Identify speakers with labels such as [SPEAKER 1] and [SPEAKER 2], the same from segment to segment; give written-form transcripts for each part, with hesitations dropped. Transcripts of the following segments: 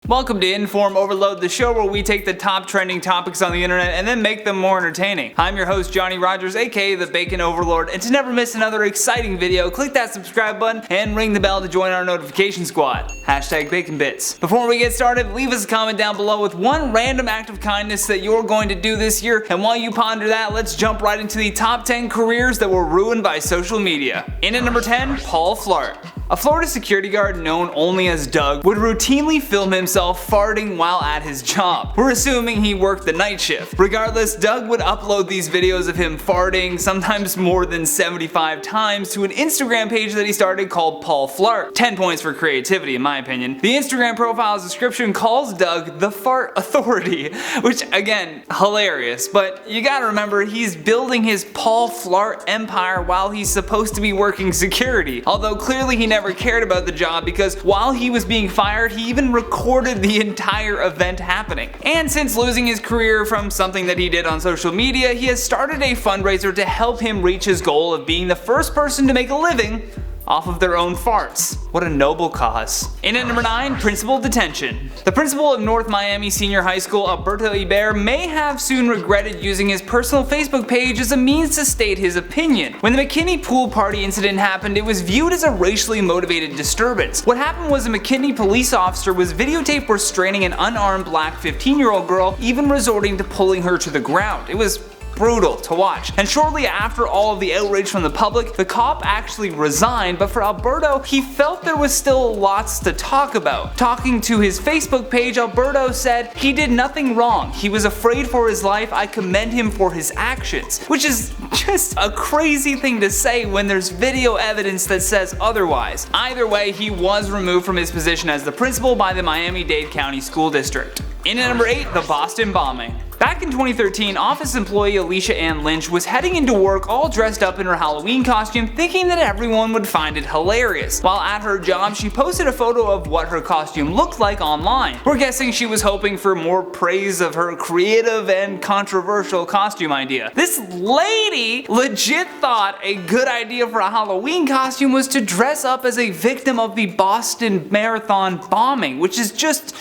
[SPEAKER 1] Welcome to InformOverload, the show where we take the top trending topics on the internet and then make them more entertaining. I'm your host Johnny Rogers, aka the Bacon Overlord, and to never miss another exciting video, click that subscribe button and ring the bell to join our notification squad. #BaconBits. Before we get started, leave us a comment down below with one random act of kindness that you're going to do this year, and while you ponder that, let's jump right into the top 10 careers that were ruined by social media. In at number 10, Paul Flirt. A Florida security guard known only as Doug would routinely film himself farting while at his job. We're assuming he worked the night shift. Regardless, Doug would upload these videos of him farting, sometimes more than 75 times, to an Instagram page that he started called Paul Flirt. 10 points for creativity in my opinion. The Instagram profile's description calls Doug the Fart Authority, which again, hilarious, but you gotta remember he's building his Paul Flirt empire while he's supposed to be working security. Although clearly he never cared about the job, because while he was being fired, he even recorded the entire event happening. And since losing his career from something that he did on social media, he has started a fundraiser to help him reach his goal of being the first person to make a living off of their own farts. What a noble cause. In at number 9, Principal Detention. The principal of North Miami Senior High School, Alberto Iber, may have soon regretted using his personal Facebook page as a means to state his opinion. When the McKinney pool party incident happened, it was viewed as a racially motivated disturbance. What happened was a McKinney police officer was videotaped restraining an unarmed black 15-year-old girl, even resorting to pulling her to the ground. It was brutal to watch. And shortly after all of the outrage from the public, the cop actually resigned, but for Alberto, he felt there was still lots to talk about. Talking to his Facebook page, Alberto said, "He did nothing wrong. He was afraid for his life. I commend him for his actions." Which is just a crazy thing to say when there's video evidence that says otherwise. Either way, he was removed from his position as the principal by the Miami-Dade County School District. In at number 8, the Boston bombing. Back in 2013, office employee Alicia Ann Lynch was heading into work all dressed up in her Halloween costume, thinking that everyone would find it hilarious. While at her job, she posted a photo of what her costume looked like online. We're guessing she was hoping for more praise of her creative and controversial costume idea. This lady legit thought a good idea for a Halloween costume was to dress up as a victim of the Boston Marathon bombing, which is just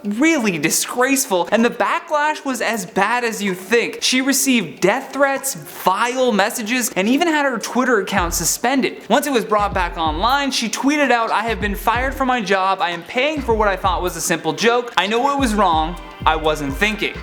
[SPEAKER 1] really disgraceful, and the backlash was as bad as you think. She received death threats, vile messages, and even had her Twitter account suspended. Once it was brought back online, she tweeted out, "I have been fired from my job. I am paying for what I thought was a simple joke. I know it was wrong. I wasn't thinking."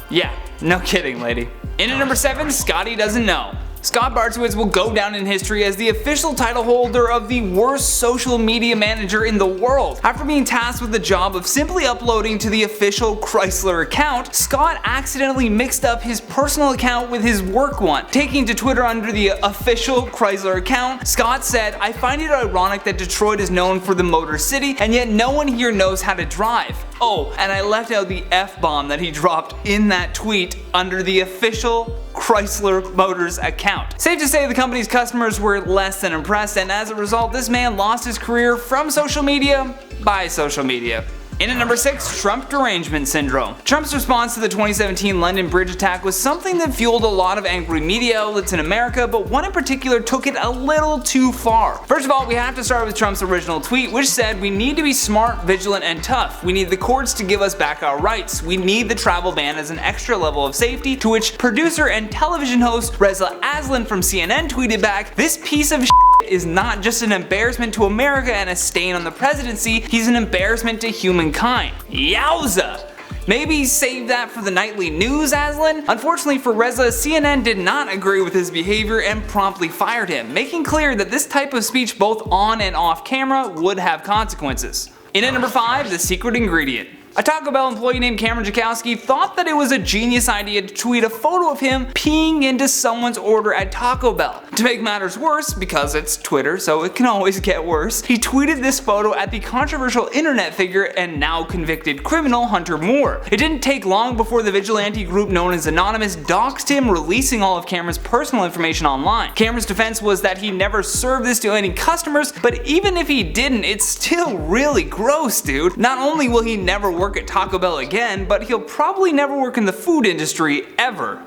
[SPEAKER 1] Yeah, no kidding, lady. In at number 7, Scotty Doesn't Know. Scott Bartowitz will go down in history as the official title holder of the worst social media manager in the world. After being tasked with the job of simply uploading to the official Chrysler account, Scott accidentally mixed up his personal account with his work one. Taking to Twitter under the official Chrysler account, Scott said, "I find it ironic that Detroit is known for the Motor City, and yet no one here knows how to drive. Oh, and I left out the F-bomb that he dropped in that tweet under the official Chrysler Motors account." Safe to say the company's customers were less than impressed, and as a result, this man lost his career from social media by social media. In at number 6, Trump derangement syndrome. Trump's response to the 2017 London Bridge attack was something that fueled a lot of angry media outlets in America, but one in particular took it a little too far. First of all, we have to start with Trump's original tweet, which said, "We need to be smart, vigilant, and tough. We need the courts to give us back our rights. We need the travel ban as an extra level of safety," to which producer and television host Reza Aslan from CNN tweeted back, "This piece of is not just an embarrassment to America and a stain on the presidency, he's an embarrassment to humankind." Yowza! Maybe save that for the nightly news, Aslan? Unfortunately for Reza, CNN did not agree with his behavior and promptly fired him, making clear that this type of speech both on and off camera would have consequences. In at number 5, the secret ingredient. A Taco Bell employee named Cameron Jakowski thought that it was a genius idea to tweet a photo of him peeing into someone's order at Taco Bell. To make matters worse, because it's Twitter so it can always get worse, he tweeted this photo at the controversial internet figure and now convicted criminal Hunter Moore. It didn't take long before the vigilante group known as Anonymous doxed him, releasing all of Cameron's personal information online. Cameron's defense was that he never served this to any customers, but even if he didn't, it's still really gross, dude. Not only will he never work at Taco Bell again, but he'll probably never work in the food industry ever.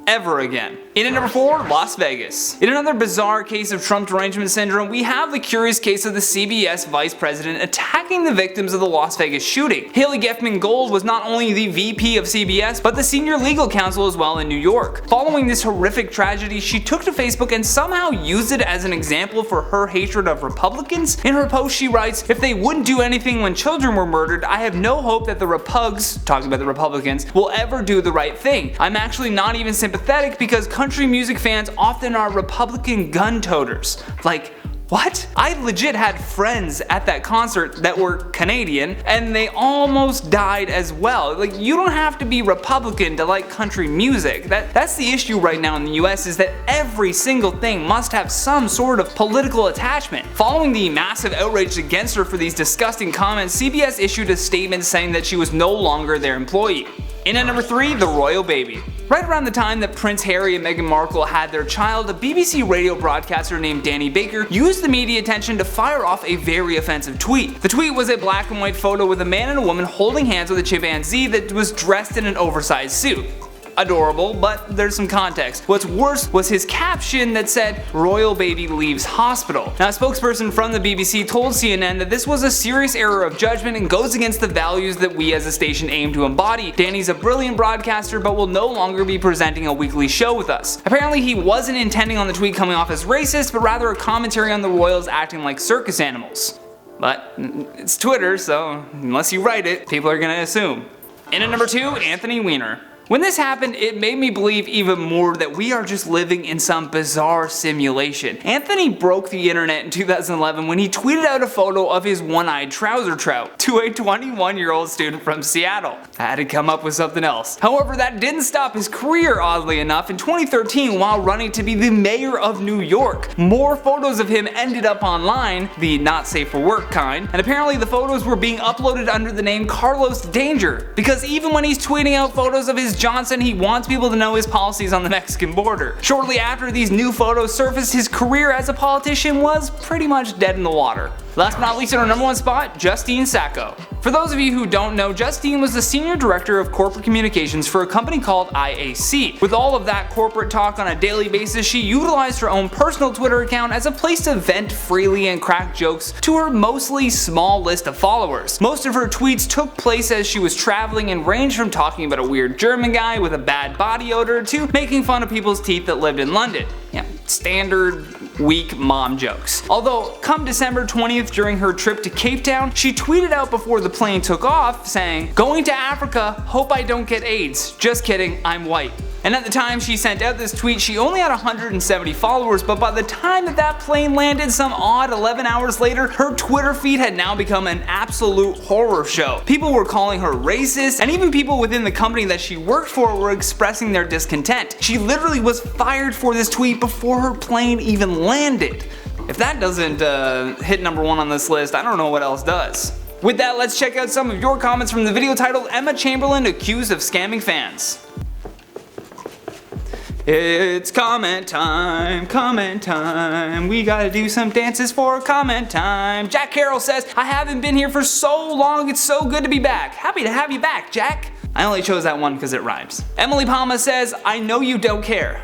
[SPEAKER 1] ever again. In at number 4, Las Vegas. In another bizarre case of Trump derangement syndrome, we have the curious case of the CBS vice president attacking the victims of the Las Vegas shooting. Haley Geffman Gold was not only the VP of CBS, but the senior legal counsel as well in New York. Following this horrific tragedy, she took to Facebook and somehow used it as an example for her hatred of Republicans. In her post, she writes, "If they wouldn't do anything when children were murdered, I have no hope that the Repugs," talking about the Republicans, "will ever do the right thing. I'm actually not even sympathetic because country music fans often are Republican gun toters." Like, what? I legit had friends at that concert that were Canadian and they almost died as well. Like, you don't have to be Republican to like country music. That's the issue right now in the US, is that every single thing must have some sort of political attachment. Following the massive outrage against her for these disgusting comments, CBS issued a statement saying that she was no longer their employee. In at number 3, the royal baby. Right around the time that Prince Harry and Meghan Markle had their child, a BBC radio broadcaster named Danny Baker used the media attention to fire off a very offensive tweet. The tweet was a black and white photo with a man and a woman holding hands with a chimpanzee that was dressed in an oversized suit. Adorable, but there's some context. What's worse was his caption that said, "Royal baby leaves hospital." Now, a spokesperson from the BBC told CNN that this was a serious error of judgment and goes against the values that we as a station aim to embody. Danny's a brilliant broadcaster but will no longer be presenting a weekly show with us. Apparently, he wasn't intending on the tweet coming off as racist, but rather a commentary on the royals acting like circus animals. But it's Twitter, so unless you write it, people are gonna assume. In at number 2, Anthony Weiner. When this happened, it made me believe even more that we are just living in some bizarre simulation. Anthony broke the internet in 2011 when he tweeted out a photo of his one-eyed trouser trout to a 21-year-old student from Seattle. I had to come up with something else. However, that didn't stop his career, oddly enough. In 2013, while running to be the mayor of New York, more photos of him ended up online, the not safe for work kind, and apparently the photos were being uploaded under the name Carlos Danger, because even when he's tweeting out photos of his Johnson, he wants people to know his policies on the Mexican border. Shortly after these new photos surfaced, his career as a politician was pretty much dead in the water. Last but not least, in our number 1 spot, Justine Sacco. For those of you who don't know, Justine was the senior director of corporate communications for a company called IAC. With all of that corporate talk on a daily basis, she utilized her own personal Twitter account as a place to vent freely and crack jokes to her mostly small list of followers. Most of her tweets took place as she was traveling and ranged from talking about a weird German guy with a bad body odor to making fun of people's teeth that lived in London. Yeah, standard weak mom jokes. Although, come December 20th during her trip to Cape Town, she tweeted out before the plane took off saying, "Going to Africa, hope I don't get AIDS. Just kidding, I'm white." And at the time she sent out this tweet, she only had 170 followers, but by the time that plane landed some odd 11 hours later, her Twitter feed had now become an absolute horror show. People were calling her racist, and even people within the company that she worked for were expressing their discontent. She literally was fired for this tweet before her plane even landed. If that doesn't hit number 1 on this list, I don't know what else does. With that, let's check out some of your comments from the video titled "Emma Chamberlain Accused of Scamming Fans." It's comment time, we gotta do some dances for comment time. Jack Carroll says, "I haven't been here for so long, it's so good to be back." Happy to have you back, Jack. I only chose that one because it rhymes. Emily Palma says, "I know you don't care."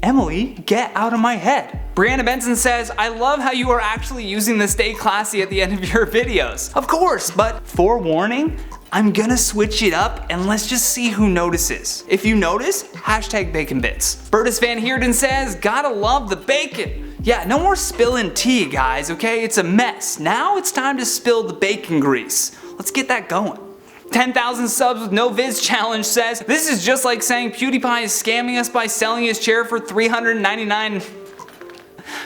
[SPEAKER 1] Emily, get out of my head. Brianna Benson says, "I love how you are actually using the stay classy at the end of your videos." Of course, but forewarning, I'm gonna switch it up and let's just see who notices. If you notice, hashtag bacon bits. Bertus Van Heerden says, "Gotta love the bacon." Yeah, no more spilling tea, guys, okay? It's a mess. Now it's time to spill the bacon grease. Let's get that going. 10,000 subs with no Vids challenge says, "This is just like saying PewDiePie is scamming us by selling his chair for $399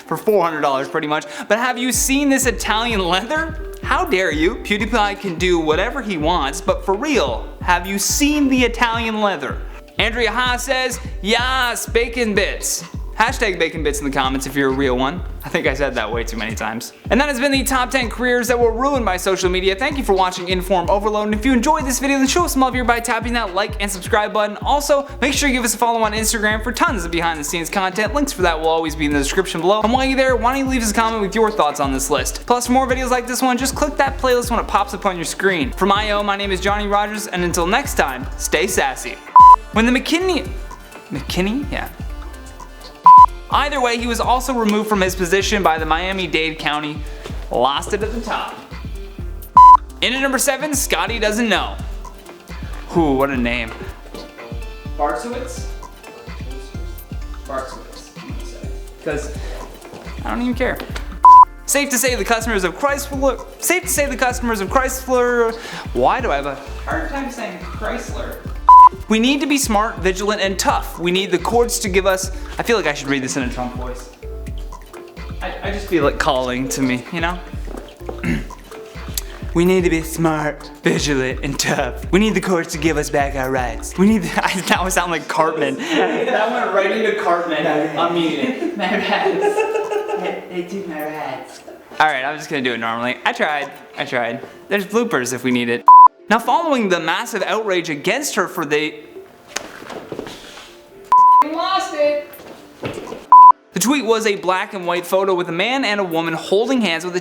[SPEAKER 1] for $400 pretty much. But have you seen this Italian leather? How dare you? PewDiePie can do whatever he wants, but for real, have you seen the Italian leather?" Andrea Ha says, "Yas, bacon bits." Hashtag bacon bits in the comments if you're a real one. I think I said that way too many times. And that has been the top 10 careers that were ruined by social media. Thank you for watching InformOverload, and if you enjoyed this video, then show us some love here by tapping that like and subscribe button. Also, make sure you give us a follow on Instagram for tons of behind the scenes content. Links for that will always be in the description below. And while you're there, why don't you leave us a comment with your thoughts on this list. Plus, for more videos like this one, just click that playlist when it pops up on your screen. From IO, my name is Johnny Rogers, and until next time, stay sassy. When the McKinney... McKinney? Yeah. Either way, he was also removed from his position by the Miami-Dade County. Lost it at the top. In at number 7, Scotty doesn't know. Ooh, what a name. Bartzowitz? Bartzowitz, I'm gonna say. Because I don't even care. Safe to say the customers of Chrysler. Why do I have a hard time saying Chrysler? We need to be smart, vigilant, and tough. We need the courts to give us. I feel like I should read this in a Trump voice. I just feel it calling to me, you know? We need to be smart, vigilant, and tough. We need the courts to give us back our rights. We need. Now I sound like Cartman. That went right into Cartman immediately. My rights. They took my rights. Alright, I'm just gonna do it normally. I tried. There's bloopers if we need it. Now, following the massive outrage against her for the. Lost it! The tweet was a black and white photo with a man and a woman holding hands with a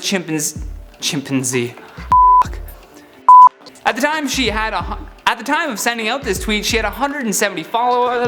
[SPEAKER 1] chimpanzee. At the time of sending out this tweet, she had 170 followers.